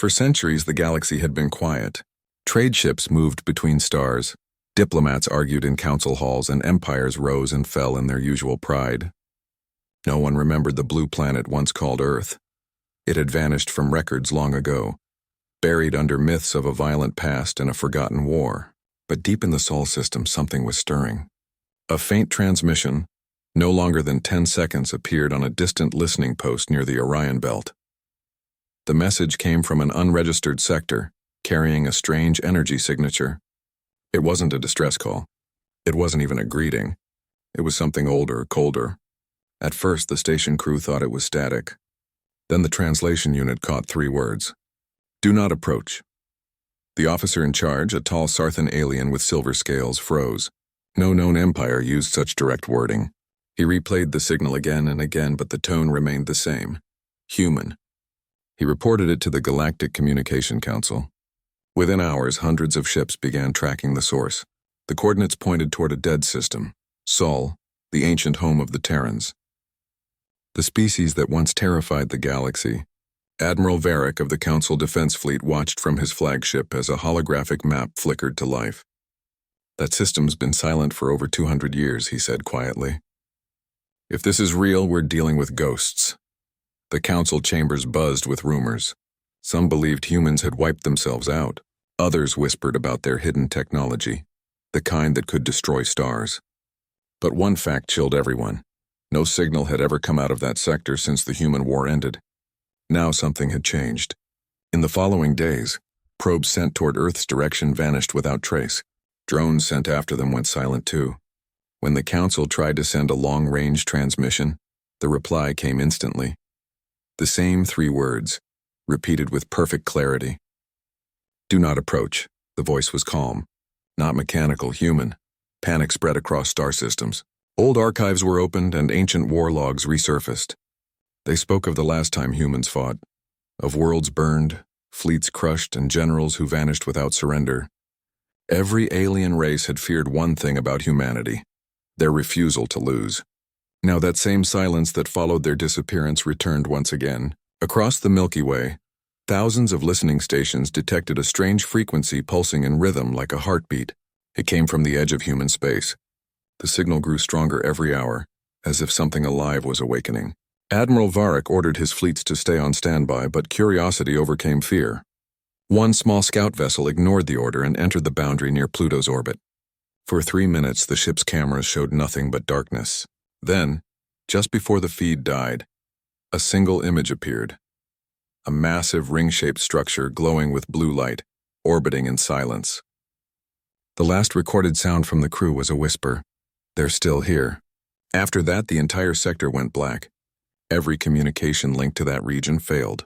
For centuries, the galaxy had been quiet. Trade ships moved between stars, diplomats argued in council halls, and empires rose and fell in their usual pride. No one remembered the blue planet once called Earth. It had vanished from records long ago, buried under myths of a violent past and a forgotten war. But deep in the Sol system, something was stirring. A faint transmission, no longer than 10 seconds, appeared on a distant listening post near the Orion Belt. The message came from an unregistered sector, carrying a strange energy signature. It wasn't a distress call. It wasn't even a greeting. It was something older, colder. At first, the station crew thought it was static. Then the translation unit caught 3 words. Do not approach. The officer in charge, a tall Sarthan alien with silver scales, froze. No known empire used such direct wording. He replayed the signal again and again, but the tone remained the same. Human. He reported it to the Galactic Communication Council. Within hours, hundreds of ships began tracking the source. The coordinates pointed toward a dead system, Sol, the ancient home of the Terrans. The species that once terrified the galaxy. Admiral Varric of the Council Defense Fleet watched from his flagship as a holographic map flickered to life. That system's been silent for over 200 years, he said quietly. If this is real, we're dealing with ghosts. The council chambers buzzed with rumors. Some believed humans had wiped themselves out. Others whispered about their hidden technology, the kind that could destroy stars. But one fact chilled everyone. No signal had ever come out of that sector since the human war ended. Now something had changed. In the following days, probes sent toward Earth's direction vanished without trace. Drones sent after them went silent too. When the council tried to send a long-range transmission, the reply came instantly. The same 3 words, repeated with perfect clarity. Do not approach. The voice was calm, not mechanical, human. Panic spread across star systems. Old archives were opened and ancient war logs resurfaced. They spoke of the last time humans fought, of worlds burned, fleets crushed, and generals who vanished without surrender. Every alien race had feared one thing about humanity: their refusal to lose. Now that same silence that followed their disappearance returned once again. Across the Milky Way, thousands of listening stations detected a strange frequency pulsing in rhythm like a heartbeat. It came from the edge of human space. The signal grew stronger every hour, as if something alive was awakening. Admiral Varric ordered his fleets to stay on standby, but curiosity overcame fear. One small scout vessel ignored the order and entered the boundary near Pluto's orbit. For 3 minutes, the ship's cameras showed nothing but darkness. Then, just before the feed died, a single image appeared. A massive ring-shaped structure glowing with blue light, orbiting in silence. The last recorded sound from the crew was a whisper. They're still here. After that, the entire sector went black. Every communication linked to that region failed.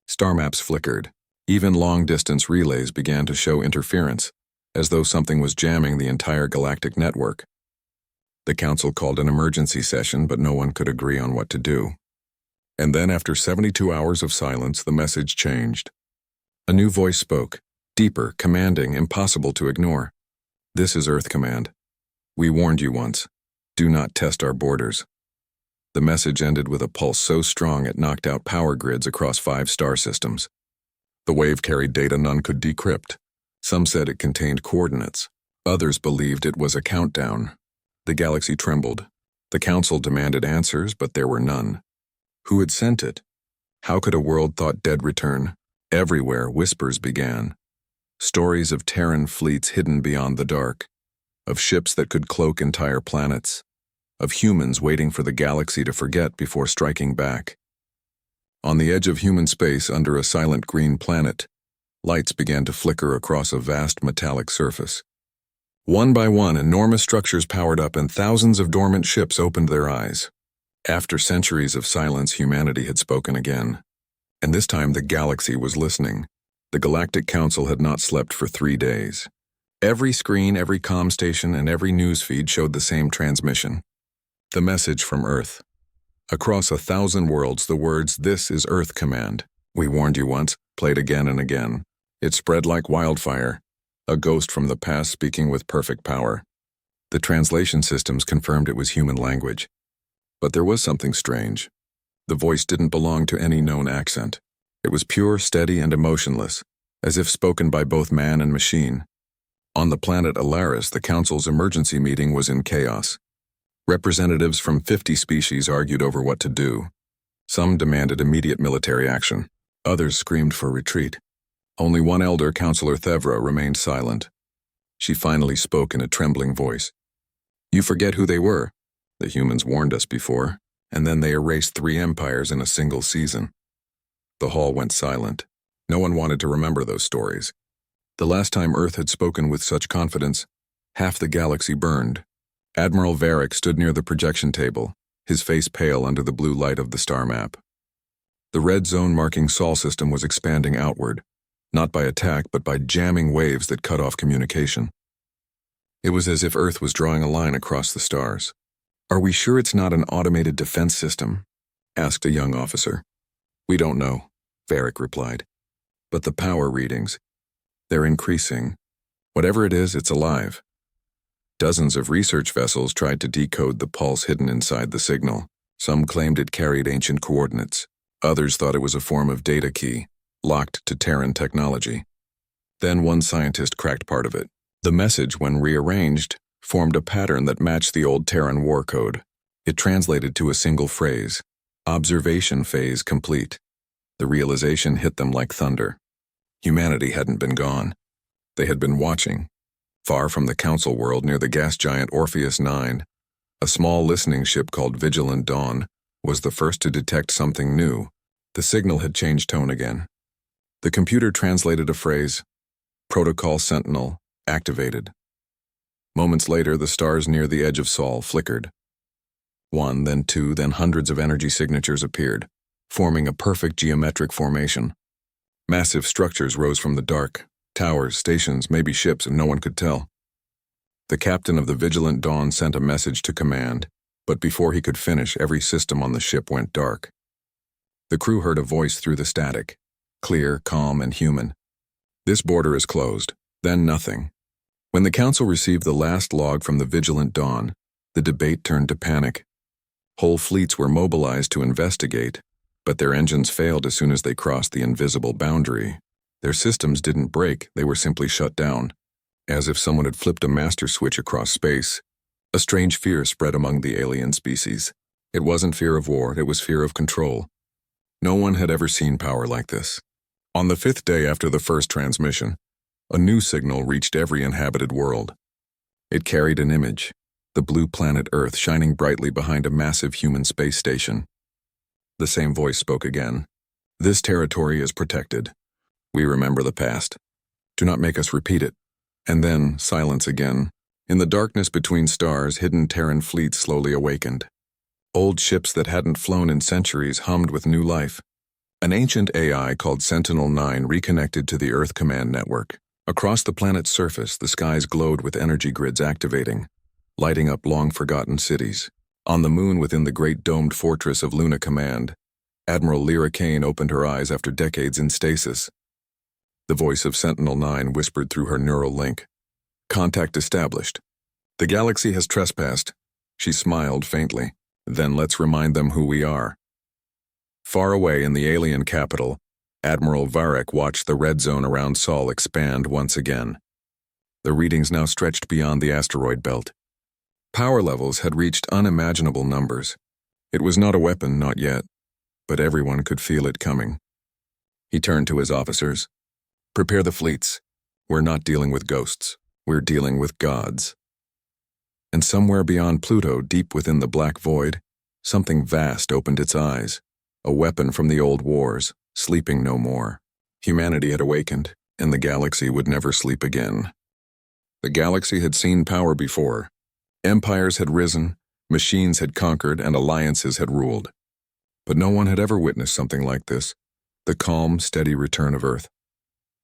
Star maps flickered. Even long-distance relays began to show interference, as though something was jamming the entire galactic network. The council called an emergency session, but no one could agree on what to do. And then, after 72 hours of silence, the message changed. A new voice spoke, deeper, commanding, impossible to ignore. This is Earth Command. We warned you once. Do not test our borders. The message ended with a pulse so strong it knocked out power grids across 5 star systems. The wave carried data none could decrypt. Some said it contained coordinates. Others believed it was a countdown. The galaxy trembled. The council demanded answers, but there were none. Who had sent it? How could a world thought dead return? Everywhere, whispers began. Stories of Terran fleets hidden beyond the dark, of ships that could cloak entire planets, of humans waiting for the galaxy to forget before striking back. On the edge of human space, under a silent green planet, lights began to flicker across a vast metallic surface. One by one, enormous structures powered up and thousands of dormant ships opened their eyes. After centuries of silence, humanity had spoken again. And this time the galaxy was listening. The Galactic Council had not slept for 3 days. Every screen, every comm station, and every news feed showed the same transmission. The message from Earth. Across 1,000 worlds, the words, "This is Earth Command. We warned you once," played again and again. It spread like wildfire, a ghost from the past speaking with perfect power. The translation systems confirmed it was human language. But there was something strange. The voice didn't belong to any known accent. It was pure, steady, and emotionless, as if spoken by both man and machine. On the planet Alaris, the Council's emergency meeting was in chaos. Representatives from 50 species argued over what to do. Some demanded immediate military action. Others screamed for retreat. Only one elder, Councillor Thevra, remained silent. She finally spoke in a trembling voice. "You forget who they were. The humans warned us before, and then they erased 3 empires in a single season." The hall went silent. No one wanted to remember those stories. The last time Earth had spoken with such confidence, half the galaxy burned. Admiral Varric stood near the projection table, his face pale under the blue light of the star map. The red zone marking Sol system was expanding outward, not by attack but by jamming waves that cut off communication. It was as if Earth was drawing a line across the stars. "Are we sure it's not an automated defense system?" asked a young officer. "We don't know," Varric replied. "But the power readings, they're increasing. Whatever it is, it's alive." Dozens of research vessels tried to decode the pulse hidden inside the signal. Some claimed it carried ancient coordinates. Others thought it was a form of data key, locked to Terran technology. Then one scientist cracked part of it. The message, when rearranged, formed a pattern that matched the old Terran war code. It translated to a single phrase: "Observation phase complete." The realization hit them like thunder. Humanity hadn't been gone. They had been watching. Far from the Council world near the gas giant Orpheus 9, a small listening ship called Vigilant Dawn was the first to detect something new. The signal had changed tone again. The computer translated a phrase: "Protocol Sentinel activated." Moments later, the stars near the edge of Sol flickered. 1, then 2, then hundreds of energy signatures appeared, forming a perfect geometric formation. Massive structures rose from the dark. Towers, stations, maybe ships, and no one could tell. The captain of the Vigilant Dawn sent a message to command, but before he could finish, every system on the ship went dark. The crew heard a voice through the static, clear, calm, and human. "This border is closed." Then nothing. When the Council received the last log from the Vigilant Dawn, the debate turned to panic. Whole fleets were mobilized to investigate, but their engines failed as soon as they crossed the invisible boundary. Their systems didn't break, they were simply shut down, as if someone had flipped a master switch across space. A strange fear spread among the alien species. It wasn't fear of war, it was fear of control. No one had ever seen power like this. On the 5th day after the first transmission, a new signal reached every inhabited world. It carried an image, the blue planet Earth shining brightly behind a massive human space station. The same voice spoke again. "This territory is protected. We remember the past. Do not make us repeat it." And then, silence again. In the darkness between stars, hidden Terran fleets slowly awakened. Old ships that hadn't flown in centuries hummed with new life. An ancient AI called Sentinel-9 reconnected to the Earth Command Network. Across the planet's surface, the skies glowed with energy grids activating, lighting up long-forgotten cities. On the moon within the great domed fortress of Luna Command, Admiral Lyra Kane opened her eyes after decades in stasis. The voice of Sentinel-9 whispered through her neural link. "Contact established. The galaxy has trespassed." She smiled faintly. "Then let's remind them who we are." Far away in the alien capital, Admiral Varric watched the red zone around Sol expand once again. The readings now stretched beyond the asteroid belt. Power levels had reached unimaginable numbers. It was not a weapon, not yet, but everyone could feel it coming. He turned to his officers. "Prepare the fleets. We're not dealing with ghosts. We're dealing with gods." And somewhere beyond Pluto, deep within the black void, something vast opened its eyes. A weapon from the old wars, sleeping no more. Humanity had awakened, and the galaxy would never sleep again. The galaxy had seen power before. Empires had risen, machines had conquered, and alliances had ruled. But no one had ever witnessed something like this, the calm, steady return of Earth.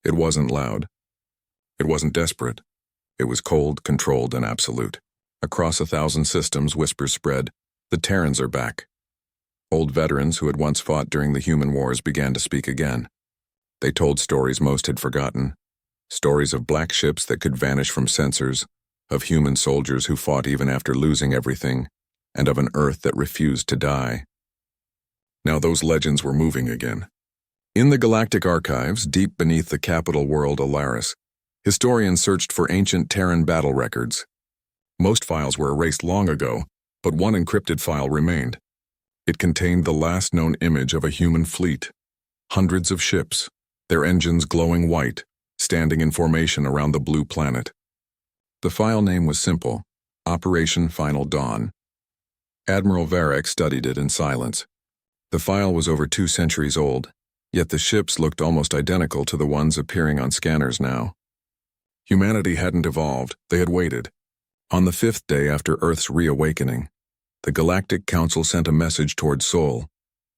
It wasn't loud. It wasn't desperate. It was cold, controlled, and absolute. Across 1,000 systems, whispers spread, "The Terrans are back." Old veterans who had once fought during the human wars began to speak again. They told stories most had forgotten. Stories of black ships that could vanish from sensors, of human soldiers who fought even after losing everything, and of an Earth that refused to die. Now those legends were moving again. In the Galactic archives, deep beneath the capital world Alaris, historians searched for ancient Terran battle records. Most files were erased long ago, but one encrypted file remained. It contained the last known image of a human fleet. Hundreds of ships, their engines glowing white, standing in formation around the blue planet. The file name was simple: Operation Final Dawn. Admiral Varric studied it in silence. The file was over 2 centuries old, yet the ships looked almost identical to the ones appearing on scanners now. Humanity hadn't evolved, they had waited. On the 5th day after Earth's reawakening, the Galactic Council sent a message toward Sol,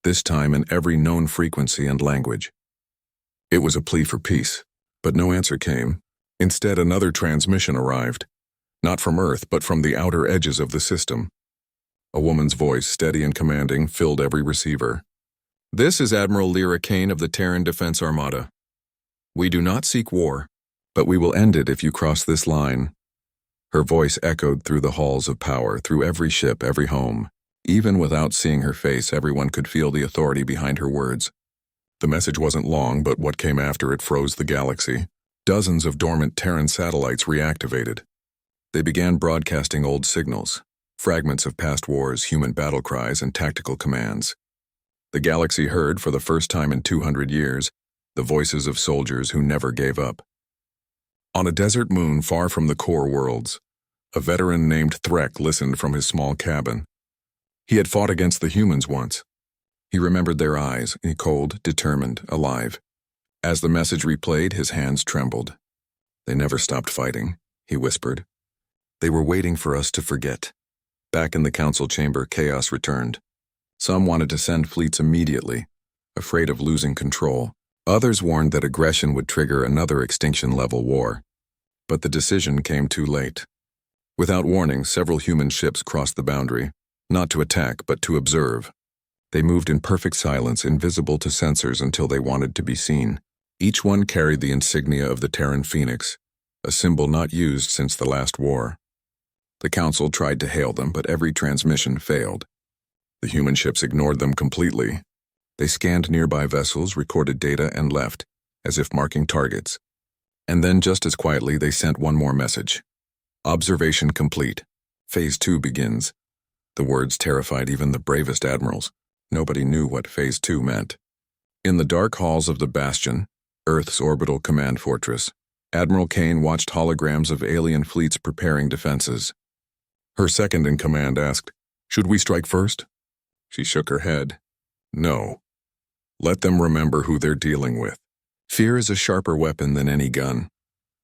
this time in every known frequency and language. It was a plea for peace, but no answer came. Instead, another transmission arrived, not from Earth, but from the outer edges of the system. A woman's voice, steady and commanding, filled every receiver. "This is Admiral Lyra Kane of the Terran Defense Armada. We do not seek war, but we will end it if you cross this line." Her voice echoed through the halls of power, through every ship, every home. Even without seeing her face, everyone could feel the authority behind her words. The message wasn't long, but what came after it froze the galaxy. Dozens of dormant Terran satellites reactivated. They began broadcasting old signals, fragments of past wars, human battle cries, and tactical commands. The galaxy heard, for the first time in 200 years, the voices of soldiers who never gave up. On a desert moon far from the core worlds, a veteran named Threk listened from his small cabin. He had fought against the humans once. He remembered their eyes, cold, determined, alive. As the message replayed, his hands trembled. "They never stopped fighting," he whispered. "They were waiting for us to forget." Back in the council chamber, chaos returned. Some wanted to send fleets immediately, afraid of losing control. Others warned that aggression would trigger another extinction-level war. But the decision came too late. Without warning, several human ships crossed the boundary, not to attack, but to observe. They moved in perfect silence, invisible to sensors until they wanted to be seen. Each one carried the insignia of the Terran Phoenix, a symbol not used since the last war. The Council tried to hail them, but every transmission failed. The human ships ignored them completely. They scanned nearby vessels, recorded data, and left, as if marking targets. And then, just as quietly, they sent one more message. "Observation complete. Phase 2 begins." The words terrified even the bravest admirals. Nobody knew what Phase 2 meant. In the dark halls of the Bastion, Earth's orbital command fortress, Admiral Kane watched holograms of alien fleets preparing defenses. Her second-in-command asked, "Should we strike first?" She shook her head. "No. Let them remember who they're dealing with. Fear is a sharper weapon than any gun."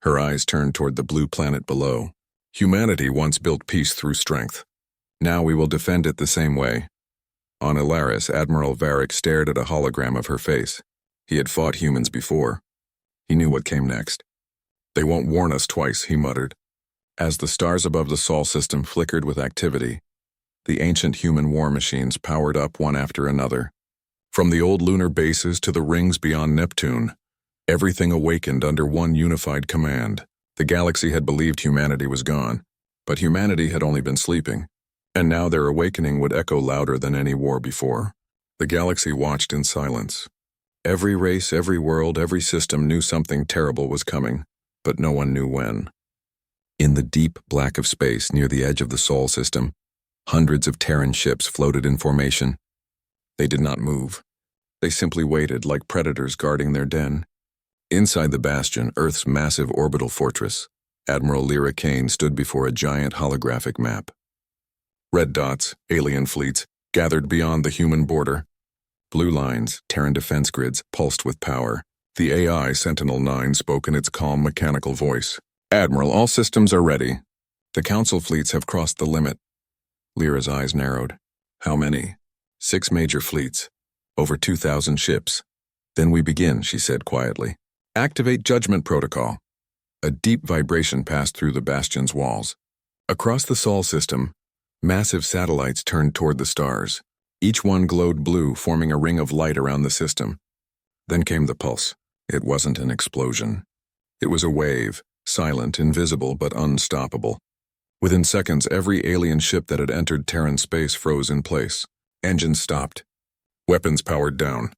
Her eyes turned toward the blue planet below. "Humanity once built peace through strength. Now we will defend it the same way." On Alaris, Admiral Varric stared at a hologram of her face. He had fought humans before. He knew what came next. "They won't warn us twice," he muttered. As the stars above the Sol system flickered with activity, the ancient human war machines powered up one after another. From the old lunar bases to the rings beyond Neptune, everything awakened under one unified command. The galaxy had believed humanity was gone, but humanity had only been sleeping, and now their awakening would echo louder than any war before. The galaxy watched in silence. Every race, every world, every system knew something terrible was coming, but no one knew when. In the deep black of space near the edge of the Sol system, hundreds of Terran ships floated in formation. They did not move. They simply waited like predators guarding their den. Inside the Bastion, Earth's massive orbital fortress, Admiral Lyra Kane stood before a giant holographic map. Red dots, alien fleets, gathered beyond the human border. Blue lines, Terran defense grids, pulsed with power. The AI Sentinel-9 spoke in its calm mechanical voice. "Admiral, all systems are ready. The Council fleets have crossed the limit." Lyra's eyes narrowed. "How many?" 6 major fleets. Over 2,000 ships. "Then we begin," she said quietly. "Activate Judgment Protocol." A deep vibration passed through the Bastion's walls. Across the Sol system, massive satellites turned toward the stars. Each one glowed blue, forming a ring of light around the system. Then came the pulse. It wasn't an explosion. It was a wave, silent, invisible, but unstoppable. Within seconds, every alien ship that had entered Terran space froze in place. Engines stopped. Weapons powered down.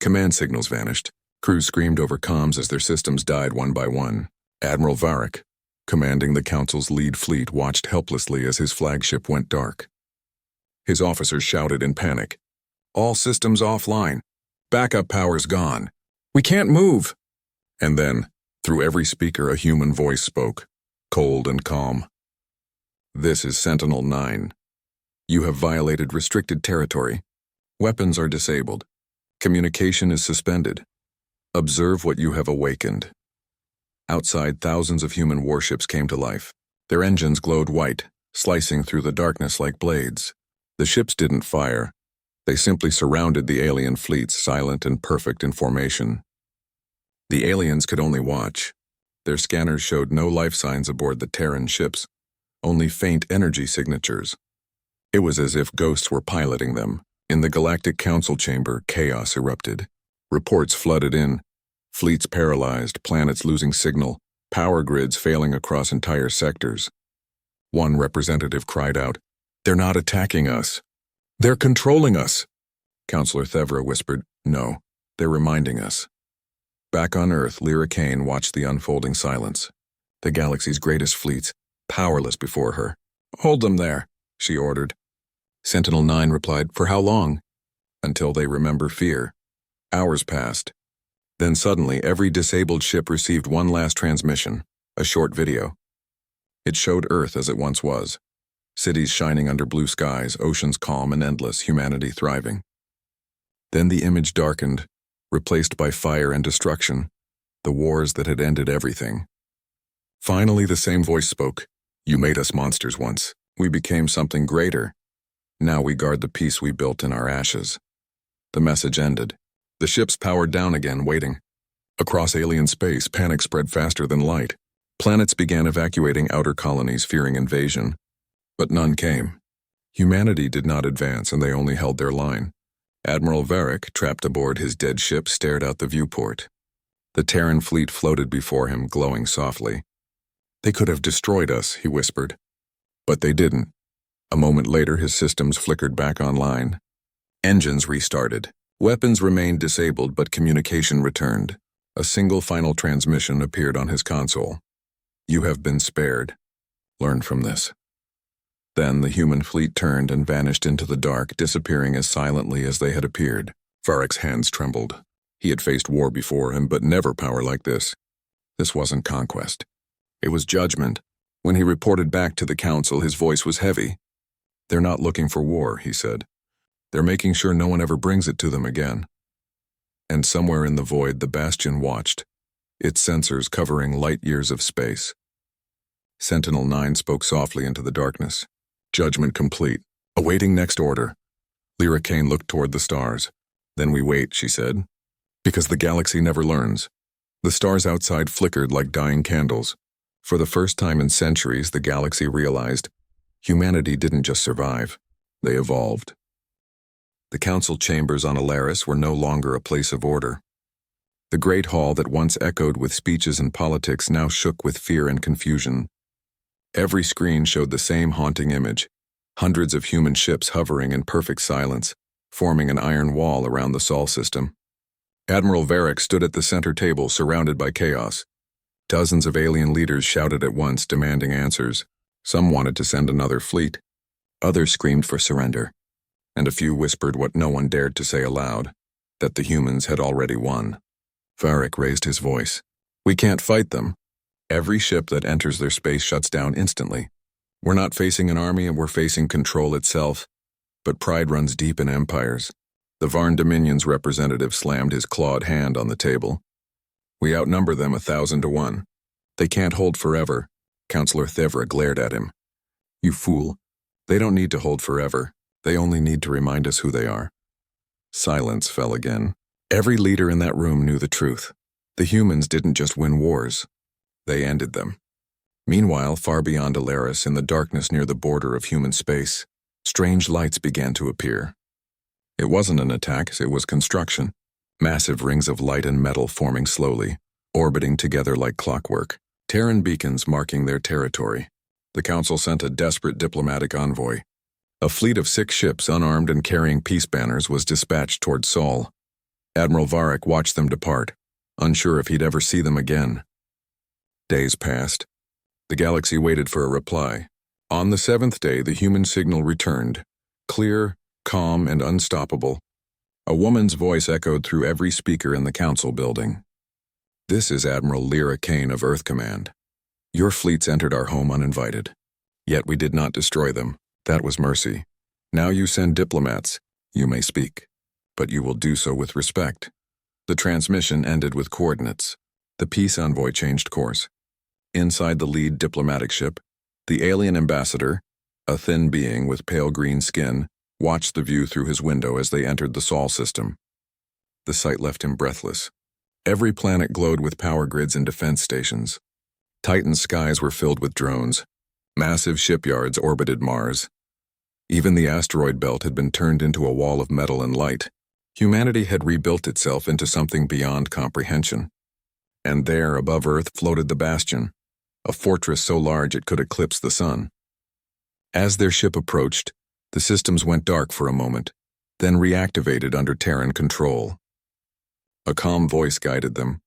Command signals vanished. Crews screamed over comms as their systems died one by one. Admiral Varric, commanding the Council's lead fleet, watched helplessly as his flagship went dark. His officers shouted in panic, "All systems offline. Backup power's gone. We can't move." And then, through every speaker, a human voice spoke, cold and calm. "This is Sentinel-9. You have violated restricted territory. Weapons are disabled. Communication is suspended. Observe what you have awakened." Outside, thousands of human warships came to life. Their engines glowed white, slicing through the darkness like blades. The ships didn't fire. They simply surrounded the alien fleets, silent and perfect in formation. The aliens could only watch. Their scanners showed no life signs aboard the Terran ships, only faint energy signatures. It was as if ghosts were piloting them. In the Galactic Council chamber, chaos erupted. Reports flooded in. Fleets paralyzed, planets losing signal, power grids failing across entire sectors. One representative cried out, "They're not attacking us. They're controlling us." Counselor Thevra whispered, "No, they're reminding us." Back on Earth, Lyra Kane watched the unfolding silence. The galaxy's greatest fleets, powerless before her. "Hold them there," she ordered. Sentinel-9 replied, "For how long?" "Until they remember fear." Hours passed. Then suddenly, every disabled ship received one last transmission, a short video. It showed Earth as it once was. Cities shining under blue skies, oceans calm and endless, humanity thriving. Then the image darkened, replaced by fire and destruction, the wars that had ended everything. Finally, the same voice spoke. "You made us monsters once. We became something greater. Now we guard the peace we built in our ashes." The message ended. The ships powered down again, waiting. Across alien space, panic spread faster than light. Planets began evacuating outer colonies, fearing invasion. But none came. Humanity did not advance, and they only held their line. Admiral Varric, trapped aboard his dead ship, stared out the viewport. The Terran fleet floated before him, glowing softly. "They could have destroyed us," he whispered. But they didn't. A moment later, his systems flickered back online. Engines restarted. Weapons remained disabled, but communication returned. A single final transmission appeared on his console. "You have been spared. Learn from this." Then the human fleet turned and vanished into the dark, disappearing as silently as they had appeared. Varric's hands trembled. He had faced war before him, but never power like this. This wasn't conquest. It was judgment. When he reported back to the Council, his voice was heavy. "They're not looking for war," he said. "They're making sure no one ever brings it to them again." And somewhere in the void, the Bastion watched, its sensors covering light years of space. Sentinel-9 spoke softly into the darkness. "Judgment complete. Awaiting next order." Lyra Kane looked toward the stars. "Then we wait," she said. "Because the galaxy never learns." The stars outside flickered like dying candles. For the first time in centuries, the galaxy realized humanity didn't just survive, they evolved. The council chambers on Alaris were no longer a place of order. The great hall that once echoed with speeches and politics now shook with fear and confusion. Every screen showed the same haunting image, hundreds of human ships hovering in perfect silence, forming an iron wall around the Sol system. Admiral Varric stood at the center table, surrounded by chaos. Dozens of alien leaders shouted at once, demanding answers. Some wanted to send another fleet. Others screamed for surrender. And a few whispered what no one dared to say aloud, that the humans had already won. Varric raised his voice. "We can't fight them. Every ship that enters their space shuts down instantly. We're not facing an army, and we're facing control itself. But pride runs deep in empires." The Varn Dominion's representative slammed his clawed hand on the table. "We outnumber them 1,000 to 1. They can't hold forever." Counselor Thevra glared at him. "You fool. They don't need to hold forever. They only need to remind us who they are." Silence fell again. Every leader in that room knew the truth. The humans didn't just win wars. They ended them. Meanwhile, far beyond Alaris, in the darkness near the border of human space, strange lights began to appear. It wasn't an attack, it was construction. Massive rings of light and metal forming slowly, orbiting together like clockwork. Terran beacons marking their territory. The Council sent a desperate diplomatic envoy. A fleet of 6 ships, unarmed and carrying peace banners, was dispatched toward Sol. Admiral Varric watched them depart, unsure if he'd ever see them again. Days passed. The galaxy waited for a reply. On the 7th day, the human signal returned, clear, calm, and unstoppable. A woman's voice echoed through every speaker in the council building. "This is Admiral Lyra Kane of Earth Command. Your fleets entered our home uninvited. Yet we did not destroy them. That was mercy. Now you send diplomats. You may speak, but you will do so with respect." The transmission ended with coordinates. The peace envoy changed course. Inside the lead diplomatic ship, the alien ambassador, a thin being with pale green skin, watched the view through his window as they entered the Sol system. The sight left him breathless. Every planet glowed with power grids and defense stations. Titan skies were filled with drones. Massive shipyards orbited Mars. Even the asteroid belt had been turned into a wall of metal and light. Humanity had rebuilt itself into something beyond comprehension. And there, above Earth, floated the Bastion, a fortress so large it could eclipse the sun. As their ship approached, the systems went dark for a moment, then reactivated under Terran control. A calm voice guided them.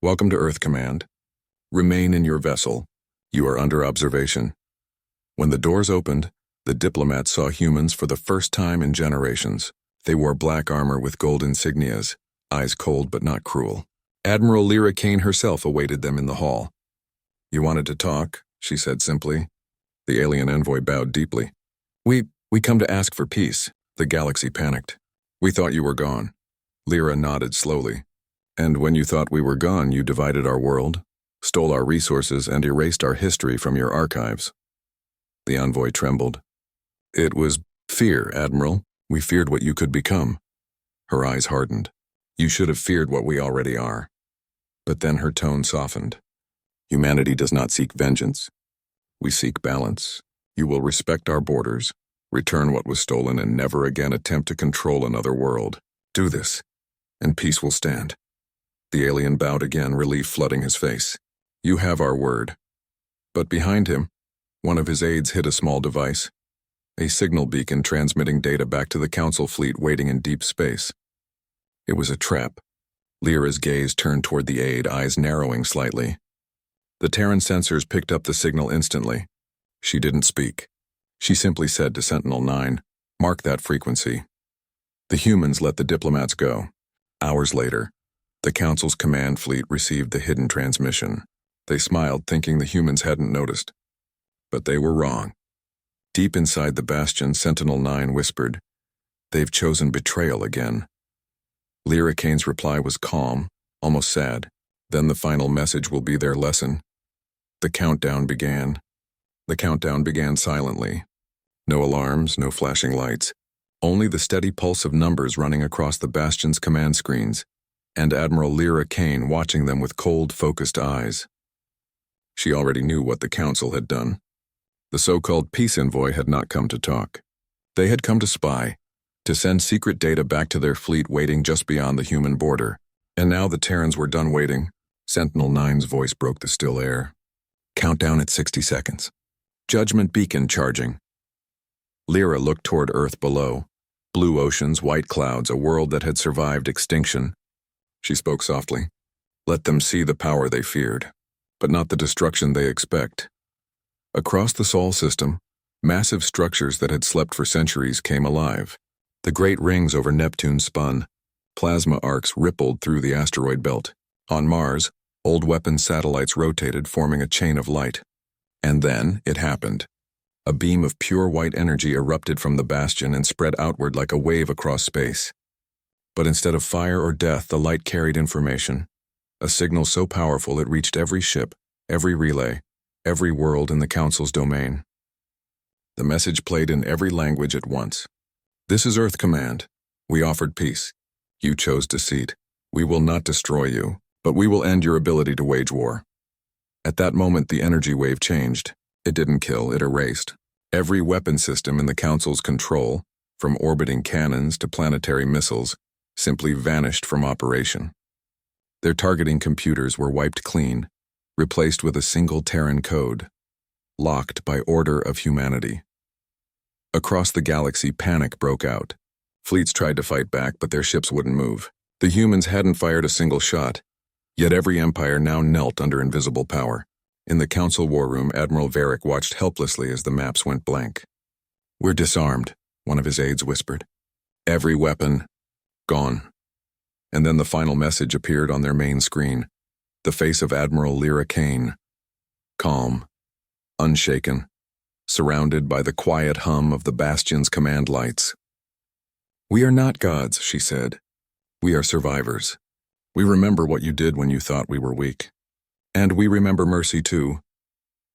"Welcome to Earth Command. Remain in your vessel. You are under observation." When the doors opened, the diplomats saw humans for the first time in generations. They wore black armor with gold insignias, eyes cold but not cruel. Admiral Lyra Kane herself awaited them in the hall. "You wanted to talk," she said simply. The alien envoy bowed deeply. We come to ask for peace." The galaxy panicked. "We thought you were gone." Lyra nodded slowly. "And when you thought we were gone, you divided our world, stole our resources, and erased our history from your archives." The envoy trembled. "It was fear, Admiral. We feared what you could become." Her eyes hardened. "You should have feared what we already are." But then her tone softened. "Humanity does not seek vengeance. We seek balance. You will respect our borders, return what was stolen, and never again attempt to control another world. Do this, and peace will stand." The alien bowed again, relief flooding his face. "You have our word." But behind him, one of his aides hid a small device, a signal beacon transmitting data back to the Council fleet waiting in deep space. It was a trap. Lyra's gaze turned toward the aide, eyes narrowing slightly. The Terran sensors picked up the signal instantly. She didn't speak. She simply said to Sentinel-9, "Mark that frequency." The humans let the diplomats go. Hours later, the Council's command fleet received the hidden transmission. They smiled, thinking the humans hadn't noticed. But they were wrong. Deep inside the Bastion, Sentinel-9 whispered, "They've chosen betrayal again." Lyra Kane's reply was calm, almost sad. "Then the final message will be their lesson." The countdown began. The countdown began silently. No alarms, no flashing lights. Only the steady pulse of numbers running across the Bastion's command screens, and Admiral Lyra Kane watching them with cold, focused eyes. She already knew what the Council had done. The so-called peace envoy had not come to talk. They had come to spy, to send secret data back to their fleet waiting just beyond the human border. And now the Terrans were done waiting. Sentinel-9's voice broke the still air. "Countdown at 60 seconds. Judgment beacon charging." Lyra looked toward Earth below. Blue oceans, white clouds, a world that had survived extinction. She spoke softly. "Let them see the power they feared, but not the destruction they expect." Across the Sol system, massive structures that had slept for centuries came alive. The great rings over Neptune spun. Plasma arcs rippled through the asteroid belt. On Mars, old weapon satellites rotated, forming a chain of light. And then it happened. A beam of pure white energy erupted from the Bastion and spread outward like a wave across space. But instead of fire or death, the light carried information. A signal so powerful it reached every ship, every relay, every world in the Council's domain. The message played in every language at once. "This is Earth Command. We offered peace. You chose deceit. We will not destroy you, but we will end your ability to wage war." At that moment, the energy wave changed. It didn't kill, it erased. Every weapon system in the Council's control, from orbiting cannons to planetary missiles, simply vanished from operation. Their targeting computers were wiped clean, replaced with a single Terran code, locked by order of humanity. Across the galaxy, panic broke out. Fleets tried to fight back, but their ships wouldn't move. The humans hadn't fired a single shot, yet every empire now knelt under invisible power. In the council war room, Admiral Varric watched helplessly as the maps went blank. "We're disarmed," one of his aides whispered. "Every weapon, gone." And then the final message appeared on their main screen. The face of Admiral Lyra Kane, calm, unshaken, surrounded by the quiet hum of the Bastion's command lights. "We are not gods," she said. "We are survivors. We remember what you did when you thought we were weak. And we remember mercy too."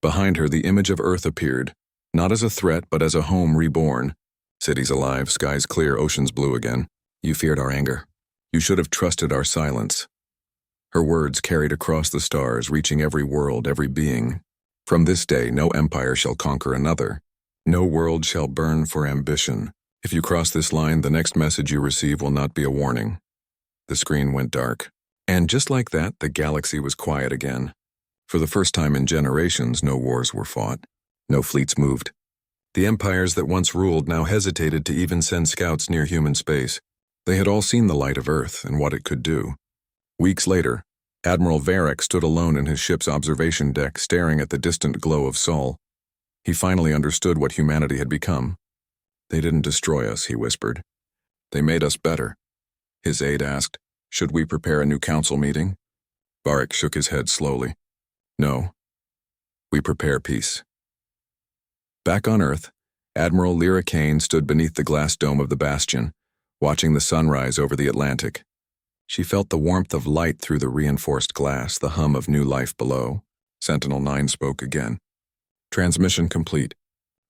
Behind her, the image of Earth appeared, not as a threat but as a home reborn. Cities alive, skies clear, oceans blue again. "You feared our anger. You should have trusted our silence." Her words carried across the stars, reaching every world, every being. "From this day, no empire shall conquer another. No world shall burn for ambition. If you cross this line, the next message you receive will not be a warning." The screen went dark. And just like that, the galaxy was quiet again. For the first time in generations, no wars were fought. No fleets moved. The empires that once ruled now hesitated to even send scouts near human space. They had all seen the light of Earth and what it could do. Weeks later, Admiral Varric stood alone in his ship's observation deck, staring at the distant glow of Sol. He finally understood what humanity had become. "They didn't destroy us," he whispered. "They made us better." His aide asked, "Should we prepare a new council meeting?" Varric shook his head slowly. "No. We prepare peace." Back on Earth, Admiral Lyra Kane stood beneath the glass dome of the Bastion, watching the sunrise over the Atlantic. She felt the warmth of light through the reinforced glass, the hum of new life below. Sentinel-9 spoke again. "Transmission complete.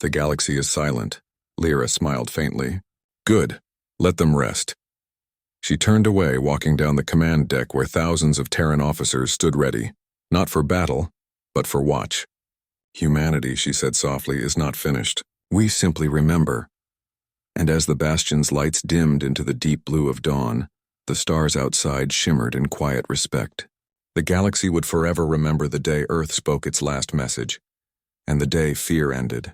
The galaxy is silent." Lyra smiled faintly. "Good. Let them rest." She turned away, walking down the command deck where thousands of Terran officers stood ready, not for battle, but for watch. "Humanity," she said softly, "is not finished. We simply remember." And as the Bastion's lights dimmed into the deep blue of dawn, the stars outside shimmered in quiet respect. The galaxy would forever remember the day Earth spoke its last message, and the day fear ended.